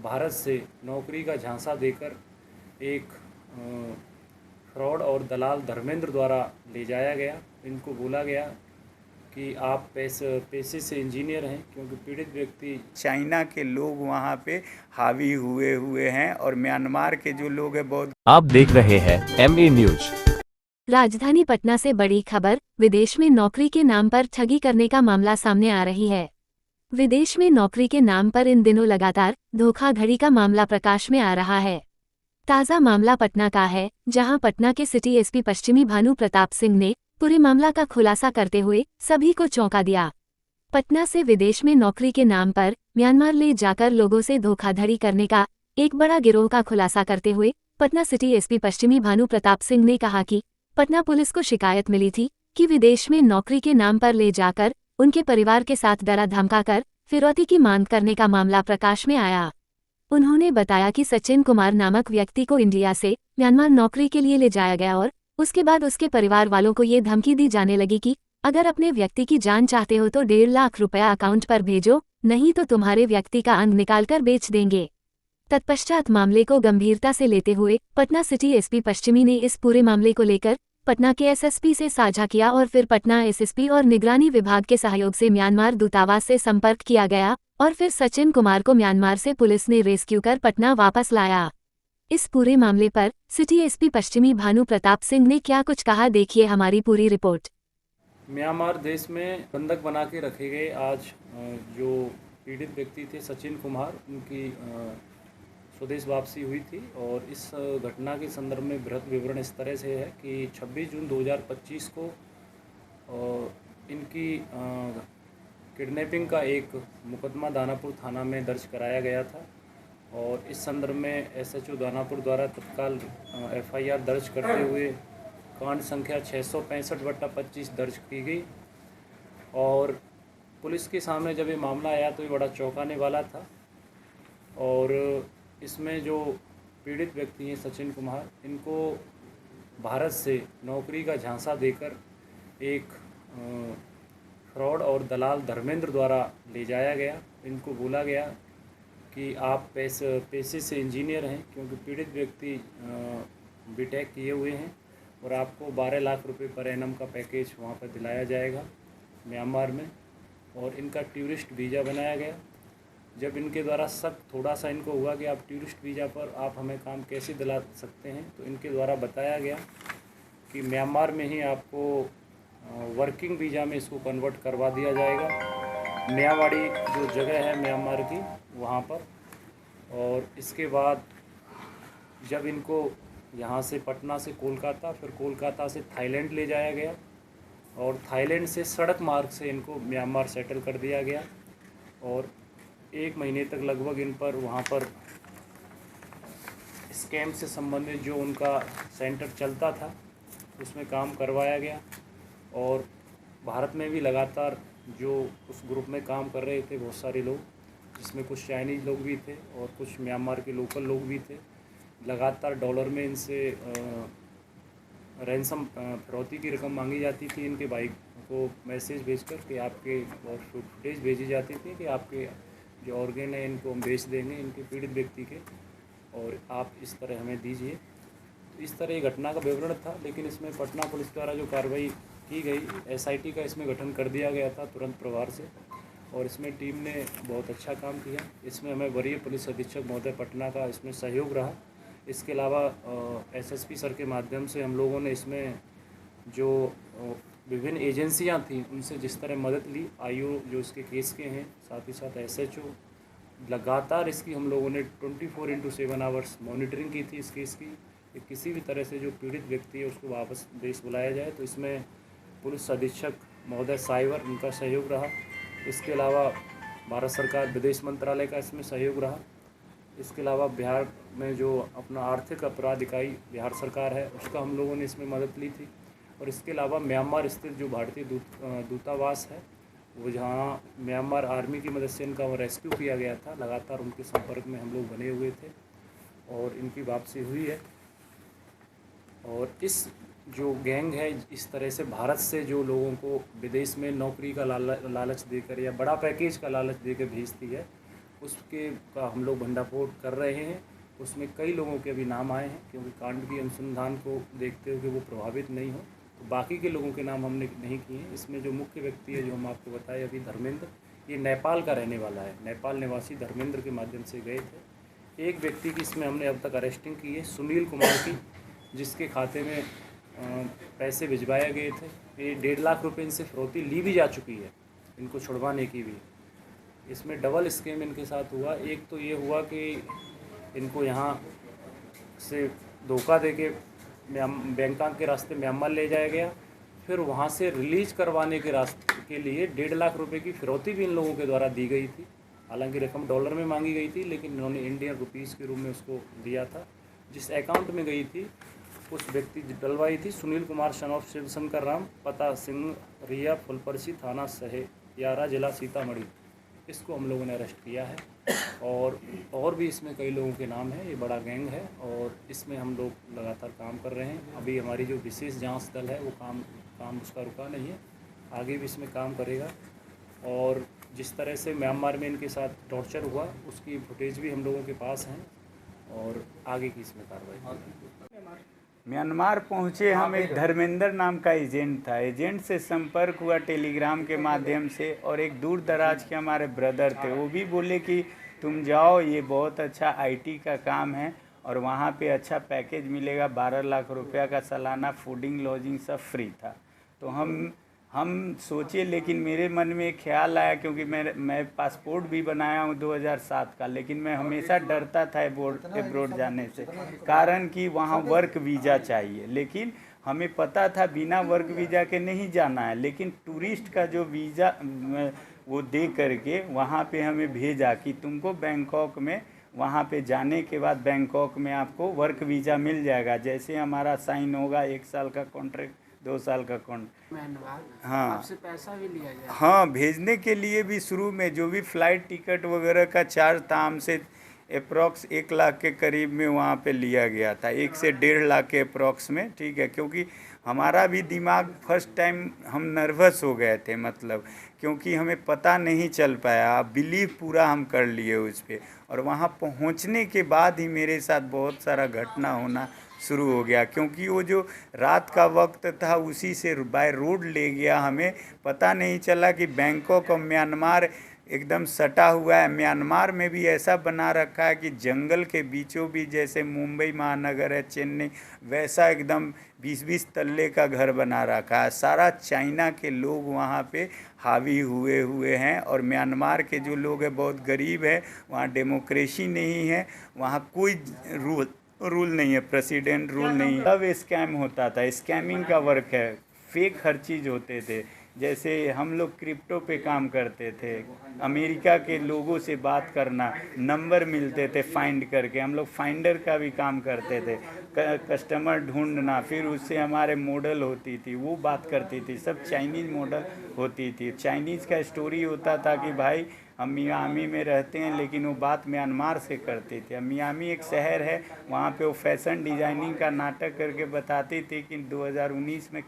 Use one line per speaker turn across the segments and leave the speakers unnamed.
भारत से नौकरी का झांसा देकर एक फ्रॉड और दलाल धर्मेंद्र द्वारा ले जाया गया। इनको बोला गया कि आप पैसे से इंजीनियर हैं, क्योंकि पीड़ित व्यक्ति चाइना के लोग वहाँ पे हावी हुए हुए हैं और म्यांमार के जो लोग हैं बहुत।
आप देख रहे हैं MA न्यूज।
राजधानी पटना से बड़ी खबर, विदेश में नौकरी के नाम पर ठगी करने का मामला सामने आ रही है। विदेश में नौकरी के नाम पर इन दिनों लगातार धोखाधड़ी का मामला प्रकाश में आ रहा है। ताज़ा मामला पटना का है, जहां पटना के सिटी एसपी पश्चिमी भानु प्रताप सिंह ने पूरे मामला का खुलासा करते हुए सभी को चौंका दिया। पटना से विदेश में नौकरी के नाम पर म्यांमार ले जाकर लोगों से धोखाधड़ी करने का एक बड़ा गिरोह का खुलासा करते हुए पटना सिटी एसपी पश्चिमी भानु प्रताप सिंह ने कहा कि पटना पुलिस को शिकायत मिली थी कि विदेश में नौकरी के नाम पर ले जाकर उनके परिवार के साथ डरा धमकाकर फिरौती की मांग करने का मामला प्रकाश में आया। उन्होंने बताया कि सचिन कुमार नामक व्यक्ति को इंडिया से म्यांमार नौकरी के लिए ले जाया गया और उसके बाद उसके परिवार वालों को ये धमकी दी जाने लगी कि अगर अपने व्यक्ति की जान चाहते हो तो 1.5 लाख रुपया अकाउंट पर भेजो, नहीं तो तुम्हारे व्यक्ति का अंग निकालकर बेच देंगे। तत्पश्चात मामले को गंभीरता से लेते हुए पटना सिटी एसपी पश्चिमी ने इस पूरे मामले को लेकर पटना के एसएसपी से साझा किया और फिर पटना एसएसपी और निगरानी विभाग के सहयोग से म्यांमार दूतावास से संपर्क किया गया और फिर सचिन कुमार को म्यांमार से पुलिस ने रेस्क्यू कर पटना वापस लाया। इस पूरे मामले पर सिटी एसपी पश्चिमी भानु प्रताप सिंह ने क्या कुछ कहा, देखिए हमारी पूरी रिपोर्ट।
म्यांमार देश में बंधक बना के रखे गए आज जो पीड़ित व्यक्ति थे सचिन कुमार, उनकी स्वदेश वापसी हुई थी। और इस घटना के संदर्भ में बृहद विवरण इस तरह से है कि 26 जून 2025 को इनकी किडनैपिंग का एक मुकदमा दानापुर थाना में दर्ज कराया गया था और इस संदर्भ में एसएचओ दानापुर द्वारा तत्काल एफआईआर दर्ज करते हुए कांड संख्या 665/25 दर्ज की गई। और पुलिस के सामने जब ये मामला आया तो ये बड़ा चौंकाने वाला था। और इसमें जो पीड़ित व्यक्ति हैं सचिन कुमार, इनको भारत से नौकरी का झांसा देकर एक फ्रॉड और दलाल धर्मेंद्र द्वारा ले जाया गया। इनको बोला गया कि आप पैसे से इंजीनियर हैं, क्योंकि पीड़ित व्यक्ति बीटेक किए हुए हैं और आपको 12 लाख रुपए पर एनम का पैकेज वहाँ पर दिलाया जाएगा म्यांमार में। और इनका टूरिस्ट वीज़ा बनाया गया। जब इनके द्वारा शक थोड़ा सा इनको हुआ कि आप टूरिस्ट वीज़ा पर आप हमें काम कैसे दिला सकते हैं, तो इनके द्वारा बताया गया कि म्यांमार में ही आपको वर्किंग वीज़ा में इसको कन्वर्ट करवा दिया जाएगा, मियावाड़ी जो जगह है म्यांमार की वहाँ पर। और इसके बाद जब इनको यहाँ से पटना से कोलकाता, फिर कोलकाता से थाईलैंड ले जाया गया और थाईलैंड से सड़क मार्ग से इनको म्यांमार सेटल कर दिया गया। और 1 महीने तक लगभग इन पर वहाँ पर स्कैम से संबंधित जो उनका सेंटर चलता था उसमें काम करवाया गया। और भारत में भी लगातार जो उस ग्रुप में काम कर रहे थे बहुत सारे लोग, जिसमें कुछ चाइनीज़ लोग भी थे और कुछ म्यांमार के लोकल लोग भी थे, लगातार डॉलर में इनसे रैंसम फिरौती की रकम मांगी जाती थी। इनके भाई को मैसेज भेजकर कि आपके, और फुटेज भेजी जाती थी कि आपके जो ऑर्गेन है इनको हम बेच देंगे इनके पीड़ित व्यक्ति के, और आप इस तरह हमें दीजिए। तो इस तरह ये घटना का विवरण था। लेकिन इसमें पटना पुलिस द्वारा जो कार्रवाई की गई, एसआईटी का इसमें गठन कर दिया गया था तुरंत प्रभार से, और इसमें टीम ने बहुत अच्छा काम किया। इसमें हमें वरीय पुलिस अधीक्षक महोदय पटना का इसमें सहयोग रहा। इसके अलावा एसएसपी सर के माध्यम से हम लोगों ने इसमें जो विभिन्न एजेंसियां थी उनसे जिस तरह मदद ली, आईओ जो इसके केस के हैं, साथ ही साथ एसएचओ, लगातार इसकी हम लोगों ने 24/7 आवर्स मॉनिटरिंग की थी इस केस की कि किसी भी तरह से जो पीड़ित व्यक्ति है उसको वापस देश बुलाया जाए। तो इसमें पुलिस अधीक्षक महोदय साइबर, उनका सहयोग रहा। इसके अलावा भारत सरकार विदेश मंत्रालय का इसमें सहयोग रहा। इसके अलावा बिहार में जो अपना आर्थिक अपराध इकाई बिहार सरकार है उसका हम लोगों ने इसमें मदद ली थी। और इसके अलावा म्यांमार स्थित जो भारतीय दूतावास है, वो जहाँ म्यांमार आर्मी की मदद से इनका रेस्क्यू किया गया था, लगातार उनके संपर्क में हम लोग बने हुए थे और इनकी वापसी हुई है। और इस जो गैंग है इस तरह से भारत से जो लोगों को विदेश में नौकरी का लालच देकर या बड़ा पैकेज का लालच देकर भेजती है, उसके का हम लोग भंडाफोड़ कर रहे हैं। उसमें कई लोगों के अभी नाम आए हैं, क्योंकि कांड की अनुसंधान को देखते हुए वो प्रभावित नहीं हो, तो बाकी के लोगों के नाम हमने नहीं किए हैं। इसमें जो मुख्य व्यक्ति है, जो हम आपको बताए अभी, धर्मेंद्र, ये नेपाल का रहने वाला है। नेपाल निवासी धर्मेंद्र के माध्यम से गए थे। एक व्यक्ति की इसमें हमने अब तक अरेस्टिंग की है, सुनील कुमार की, जिसके खाते में पैसे भिजवाए गए थे। ये 1.5 लाख रुपए इनसे फिरौती ली भी जा चुकी है, इनको छुड़वाने की भी। इसमें डबल स्कीम इनके साथ हुआ। एक तो ये हुआ कि इनको यहाँ से धोखा देके बैंकॉक के रास्ते म्यांमार ले जाया गया, फिर वहाँ से रिलीज करवाने के रास्ते के लिए 1.5 लाख रुपए की फिरौती भी इन लोगों के द्वारा दी गई थी। हालांकि रकम डॉलर में मांगी गई थी, लेकिन इन्होंने इंडियन रुपीज़ के रूप में उसको दिया था। जिस अकाउंट में गई थी उस व्यक्ति डलवाई थी सुनील कुमार सन ऑफ शिवशंकर राम, पता सिंह रिया फुलपरसी, थाना सहेयारा, जिला सीतामढ़ी। इसको हम लोगों ने अरेस्ट किया है। और भी इसमें कई लोगों के नाम हैं। ये बड़ा गैंग है और इसमें हम लोग लगातार काम कर रहे हैं। अभी हमारी जो विशेष जांच दल है वो काम उसका रुका नहीं है, आगे भी इसमें काम करेगा। और जिस तरह से म्यांमार में इनके साथ टॉर्चर हुआ उसकी फुटेज भी हम लोगों के पास हैं और आगे की इसमें कार्रवाई।
म्यांमार पहुँचे हम, एक धर्मेंद्र नाम का एजेंट था। एजेंट से संपर्क हुआ टेलीग्राम के माध्यम से, और एक दूर दराज के हमारे ब्रदर थे, वो भी बोले कि तुम जाओ, ये बहुत अच्छा आईटी का काम है और वहाँ पे अच्छा पैकेज मिलेगा, 12 लाख रुपया का सालाना, फूडिंग लॉजिंग सब फ्री था। तो हम सोचे, लेकिन मेरे मन में एक ख्याल आया, क्योंकि मैं पासपोर्ट भी बनाया हूँ 2007 का, लेकिन मैं हमेशा डरता था एब्रोड जाने से, कारण कि वहाँ वर्क वीज़ा चाहिए। लेकिन हमें पता था बिना वर्क वीज़ा के नहीं जाना है, लेकिन टूरिस्ट का जो वीज़ा वो दे करके वहाँ पे हमें भेजा कि तुमको बैंकॉक में, वहाँ पे जाने के बाद बैंकॉक में आपको वर्क वीज़ा मिल जाएगा। जैसे हमारा साइन होगा 1 साल का कॉन्ट्रैक्ट, 2 साल का कॉन्ट्रैक्ट। हाँ, आपसे पैसा भी लिया गया? हाँ, भेजने के लिए भी शुरू में जो भी फ़्लाइट टिकट वगैरह का चार्ज था, हमसे अप्रॉक्स 1 लाख के करीब में वहाँ पे लिया गया था, 1 से 1.5 लाख के अप्रॉक्स में। ठीक है, क्योंकि हमारा भी दिमाग फर्स्ट टाइम हम नर्वस हो गए थे, मतलब क्योंकि हमें पता नहीं चल पाया। बिलीव पूरा हम कर लिए उस पर, और वहाँ पहुँचने के बाद ही मेरे साथ बहुत सारा घटना होना शुरू हो गया, क्योंकि वो जो रात का वक्त था उसी से बाय रोड ले गया। हमें पता नहीं चला कि बैंकॉक और म्यांमार एकदम सटा हुआ है। म्यांमार में भी ऐसा बना रखा है कि जंगल के बीचों बीच, जैसे मुंबई महानगर है, चेन्नई, वैसा एकदम 20-20 तल्ले का घर बना रखा है। सारा चाइना के लोग वहाँ पे हावी हुए हैं, और म्यांमार के जो लोग हैं बहुत गरीब है। वहाँ डेमोक्रेसी नहीं है, वहाँ कोई रूल नहीं है, प्रेसिडेंट रूल नहीं है। तब स्कैम होता था, स्कैमिंग का वर्क है, फेक हर चीज़ होते थे। जैसे हम लोग क्रिप्टो पे काम करते थे, अमेरिका के लोगों से बात करना, नंबर मिलते थे फाइंड करके, हम लोग फाइंडर का भी काम करते थे, कस्टमर ढूंढना, फिर उससे हमारे मॉडल होती थी, वो बात करती थी, सब चाइनीज़ मॉडल होती थी। चाइनीज़ का स्टोरी होता था कि भाई हम मियामी में रहते हैं, लेकिन वो बात म्यांमार से करते थे। मियामी एक शहर है, वहाँ पे वो फैशन डिज़ाइनिंग का नाटक करके बताती थी कि 2019 में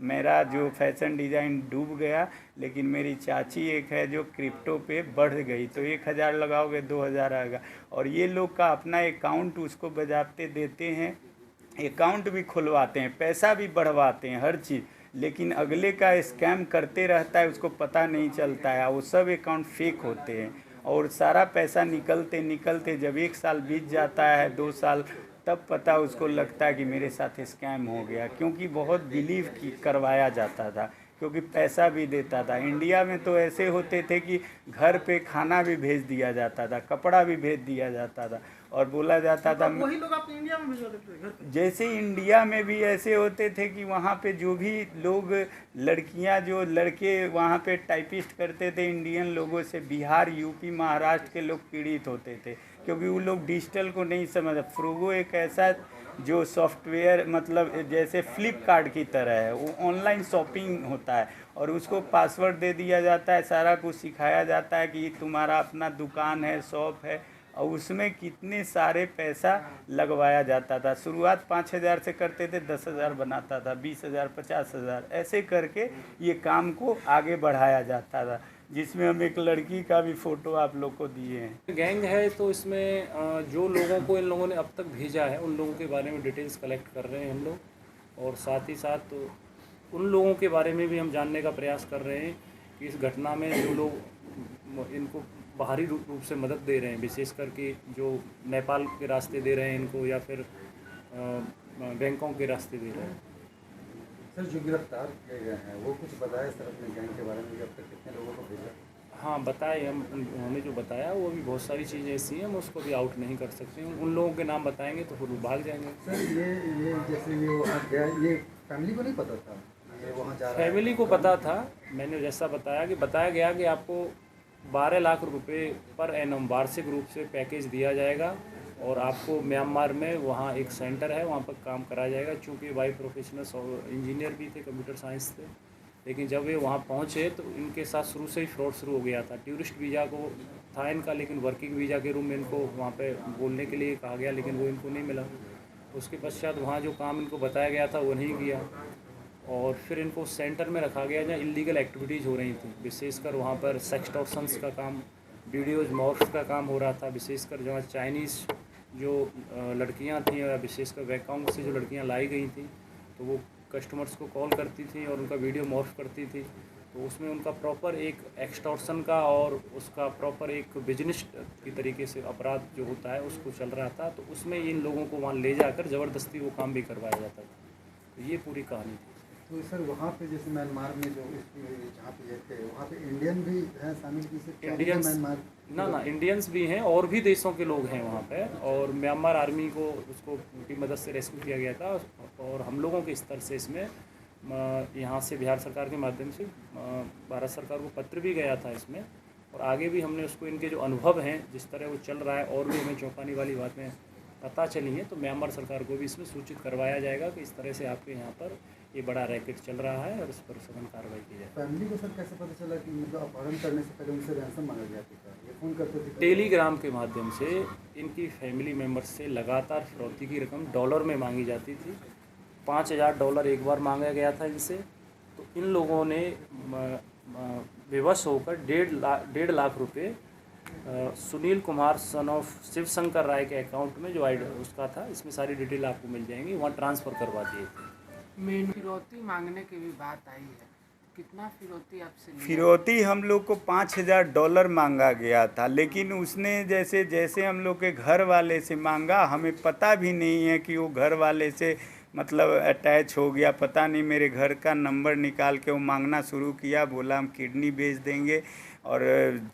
मेरा जो फैशन डिज़ाइन डूब गया, लेकिन मेरी चाची एक है जो क्रिप्टो पे बढ़ गई, तो 1000 लगाओगे 2000 आएगा। और ये लोग का अपना अकाउंट उसको बजाते देते हैं, अकाउंट भी खुलवाते हैं, पैसा भी बढ़वाते हैं, हर चीज़, लेकिन अगले का स्कैम करते रहता है, उसको पता नहीं चलता है। वो सब अकाउंट फेक होते हैं, और सारा पैसा निकलते जब 1 साल बीत जाता है, 2 साल, तब पता उसको लगता है कि मेरे साथ स्कैम हो गया, क्योंकि बहुत बिलीव करवाया जाता था, क्योंकि पैसा भी देता था। इंडिया में तो ऐसे होते थे कि घर पे खाना भी भेज दिया जाता था, कपड़ा भी भेज दिया जाता था, और बोला जाता था
वही लोग आपने इंडिया में भिजवा देते थे घर पे।
जैसे इंडिया में भी ऐसे होते थे कि वहाँ पे जो भी लोग, लड़कियाँ जो लड़के वहाँ पे टाइपिस्ट करते थे, इंडियन लोगों से बिहार, यूपी, महाराष्ट्र के लोग पीड़ित होते थे, क्योंकि वो लोग डिजिटल को नहीं समझ। फ्रूगो एक ऐसा जो सॉफ्टवेयर, मतलब जैसे फ्लिपकार्ट की तरह है, वो ऑनलाइन शॉपिंग होता है, और उसको पासवर्ड दे दिया जाता है, सारा कुछ सिखाया जाता है कि तुम्हारा अपना दुकान है, शॉप है, और उसमें कितने सारे पैसा लगवाया जाता था। शुरुआत 5000 से करते थे, 10,000 बनाता था, 20,000, 50,000, ऐसे करके ये काम को आगे बढ़ाया जाता था। जिसमें हम एक लड़की का भी फ़ोटो आप लोग को दिए हैं।
गैंग है तो इसमें जो लोगों को इन लोगों ने अब तक भेजा है उन लोगों के बारे में डिटेल्स कलेक्ट कर रहे हैं हम लोग, और साथ ही साथ उन लोगों के बारे में भी हम जानने का प्रयास कर रहे हैं कि इस घटना में जो लोग इनको बाहरी रूप से मदद दे रहे हैं, विशेष करके जो नेपाल के रास्ते दे रहे हैं इनको, या फिर बैंकों के रास्ते दे रहे हैं।
सर जो गिरफ्तार किए गए हैं वो कुछ बताया सर अपने गैंग के बारे में कि अब तक कितने लोगों को भेजा?
हाँ बताए, उन्होंने जो बताया वो भी बहुत सारी चीज़ें ऐसी हैं हम उसको भी आउट नहीं कर सकते। उन लोगों के नाम बताएंगे तो फिर वो भाग जाएंगे।
सर ये जैसे ये वहाँ गया, ये फैमिली को नहीं पता था ये वहाँ जा रहा है?
फैमिली को पता था। मैंने जैसा बताया कि बताया गया कि आपको 12 लाख रुपए पर एनम वार्षिक रूप से पैकेज दिया जाएगा, और आपको म्यांमार में वहाँ एक सेंटर है वहाँ पर काम कराया जाएगा। चूँकि बाई प्रोफेशनल्स और इंजीनियर भी थे, कंप्यूटर साइंस थे, लेकिन जब वे वहाँ पहुँचे तो इनके साथ शुरू से ही फ्रॉड शुरू हो गया था। टूरिस्ट वीज़ा को था इनका, लेकिन वर्किंग वीज़ा के रूप में इनको वहाँ पे बोलने के लिए कहा गया, लेकिन वो इनको नहीं मिला। उसके पश्चात वहाँ जो काम इनको बताया गया था वो नहीं किया, और फिर इनको सेंटर में रखा गया जहाँ इलीगल एक्टिविटीज़ हो रही थी। विशेषकर वहाँ पर सेक्सटॉर्शंस का काम, वीडियोज़ मॉर्फ का काम हो रहा था। विशेषकर जहाँ चाइनीज़ जो लड़कियाँ थीं, या विशेषकर बैंकॉक से जो लड़कियाँ लाई गई थी, तो वो कस्टमर्स को कॉल करती थी और उनका वीडियो मॉर्फ करती थी। तो उसमें उनका प्रॉपर एक एक्सटॉर्शन का और उसका प्रॉपर एक बिजनेस की तरीके से अपराध जो होता है उसको चल रहा था। तो उसमें इन लोगों को वहाँ ले जाकर ज़बरदस्ती वो काम भी करवाया जाता था। तो ये पूरी कहानी थी।
तो सर वहाँ पे जैसे म्यांमार में जो जहाँ पे ये थे वहाँ पे इंडियन भी हैं शामिल?
इंडियंस
म्यांमार
ना इंडियंस भी हैं और भी देशों के लोग हैं वहाँ पे, और म्यांमार आर्मी को उसको की मदद से रेस्क्यू किया गया था। और हम लोगों के स्तर से इसमें यहाँ से बिहार सरकार के माध्यम से भारत सरकार को पत्र भी गया था इसमें, और आगे भी हमने उसको इनके जो अनुभव हैं जिस तरह वो चल रहा है और भी हमें चौंकाने वाली बातें पता चली हैं, तो म्यांमार सरकार को भी इसमें सूचित करवाया जाएगा कि इस तरह से आपके यहाँ पर ये बड़ा रैकेट चल रहा है और इस पर सघन कार्रवाई की जाए।
फैमिली को सर कैसे पता चला कि मतलब अपहरण करने से पहले उनसे रैंसम मांगा गया था? ये फ़ोन करते थे
टेलीग्राम के माध्यम से इनकी फैमिली मेम्बर्स से लगातार फिरौती की रकम डॉलर में मांगी जाती थी। $5000 एक बार मांगा गया था इनसे। तो इन लोगों ने विवश होकर 1.5 लाख रुपए सुनील कुमार सन ऑफ शिवशंकर राय के अकाउंट में जो उसका था, इसमें सारी डिटेल आपको मिल जाएंगी, वहाँ ट्रांसफ़र करवा दिए थे।
फिरौती मांगने की भी बात आई है, कितना फिरौती आपसे लिया?
फिरौती हम लोग को $5000 मांगा गया था, लेकिन उसने जैसे जैसे हम लोग के घर वाले से मांगा, हमें पता भी नहीं है कि वो घर वाले से मतलब अटैच हो गया। पता नहीं, मेरे घर का नंबर निकाल के वो मांगना शुरू किया, बोला हम किडनी बेच देंगे और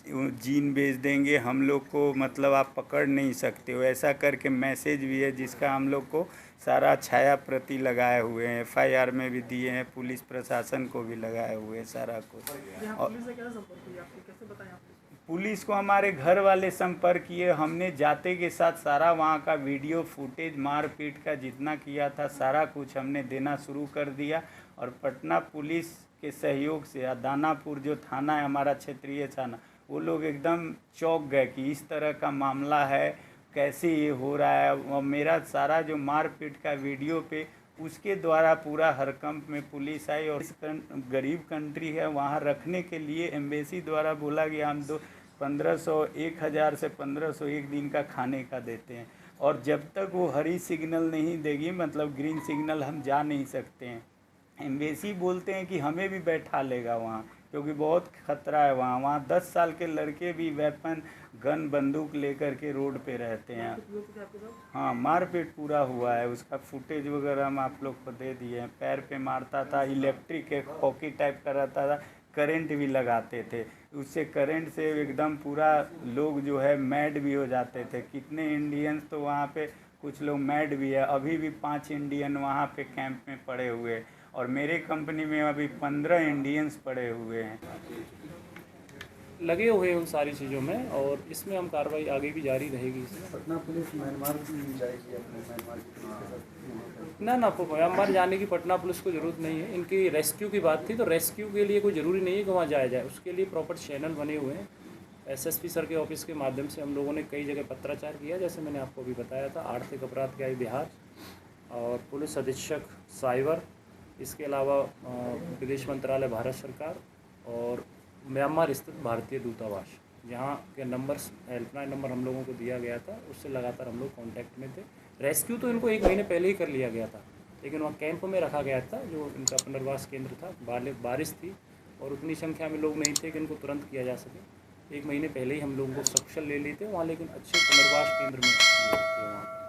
जीन बेच देंगे, हम लोग को मतलब आप पकड़ नहीं सकते हो। ऐसा करके मैसेज भी है जिसका हम लोग को सारा छाया प्रति लगाए हुए हैं, FIR में भी दिए हैं, पुलिस प्रशासन को भी लगाए हुए हैं सारा कुछ। और
पुलिस से क्या संपर्क हुई आपकी, कैसे बताएं आप?
पुलिस को हमारे घर वाले संपर्क किए, हमने जाते के साथ सारा वहाँ का वीडियो फुटेज मारपीट का जितना किया था सारा कुछ हमने देना शुरू कर दिया। और पटना पुलिस के सहयोग से दानापुर जो थाना है हमारा क्षेत्रीय थाना, वो लोग एकदम चौंक गए कि इस तरह का मामला है, कैसे ये हो रहा है। और मेरा सारा जो मारपीट का वीडियो पे उसके द्वारा पूरा हरकंप में पुलिस आई। और इस गरीब कंट्री है, वहाँ रखने के लिए एम्बेसी द्वारा बोला गया हम 1500 1000 से 1500 एक दिन का खाने का देते हैं, और जब तक वो हरी सिग्नल नहीं देगी, मतलब ग्रीन सिग्नल, हम जा नहीं सकते हैं। एम्बेसी बोलते हैं कि हमें भी बैठा लेगा वहाँ, क्योंकि बहुत खतरा है वहाँ 10 साल के लड़के भी वेपन गन बंदूक लेकर के रोड पे रहते हैं। हाँ, मारपीट पूरा हुआ है, उसका फुटेज वगैरह हम आप लोग को दे दिए हैं। पैर पे मारता था, इलेक्ट्रिक एक हॉकी टाइप का रहता था, करंट भी लगाते थे, उससे करंट से एकदम पूरा लोग जो है मैड भी हो जाते थे। कितने इंडियंस तो वहाँ पे कुछ लोग मैड भी है। अभी भी 5 इंडियन वहाँ पे कैंप में पड़े हुए हैं, और मेरे कंपनी में अभी 15 इंडियंस पड़े हुए हैं,
लगे हुए हैं उन सारी चीज़ों में, और इसमें हम कार्रवाई आगे भी जारी रहेगी। इसमें
पटना पुलिस म्यांमार जाएगी अपने म्यांमार की पुलिस के साथ?
ना म्यांमार जाने की पटना पुलिस को ज़रूरत नहीं है। इनकी रेस्क्यू की बात थी, तो रेस्क्यू के लिए कोई ज़रूरी नहीं है कि वहाँ जाया जाए, उसके लिए प्रॉपर चैनल बने हुए हैं। SSP सर के ऑफिस के माध्यम से हम लोगों ने कई जगह पत्राचार किया, जैसे मैंने आपको अभी बताया था। आर्थिक अपराध के बिहार और पुलिस अधीक्षक साइबर, इसके अलावा विदेश मंत्रालय भारत सरकार और म्यांमार स्थित भारतीय दूतावास, जहाँ के नंबर्स हेल्पलाइन नंबर हम लोगों को दिया गया था, उससे लगातार हम लोग कांटेक्ट में थे। रेस्क्यू तो इनको 1 महीने पहले ही कर लिया गया था, लेकिन वहाँ कैंप में रखा गया था जो इनका पुनर्वास केंद्र था। बारिश थी और उतनी संख्या में लोग नहीं थे कि इनको तुरंत किया जा सके। 1 महीने पहले ही हम लोगों को सकुशल ले लिए थे वहाँ, लेकिन अच्छे पुनर्वास केंद्र में थे वहाँ।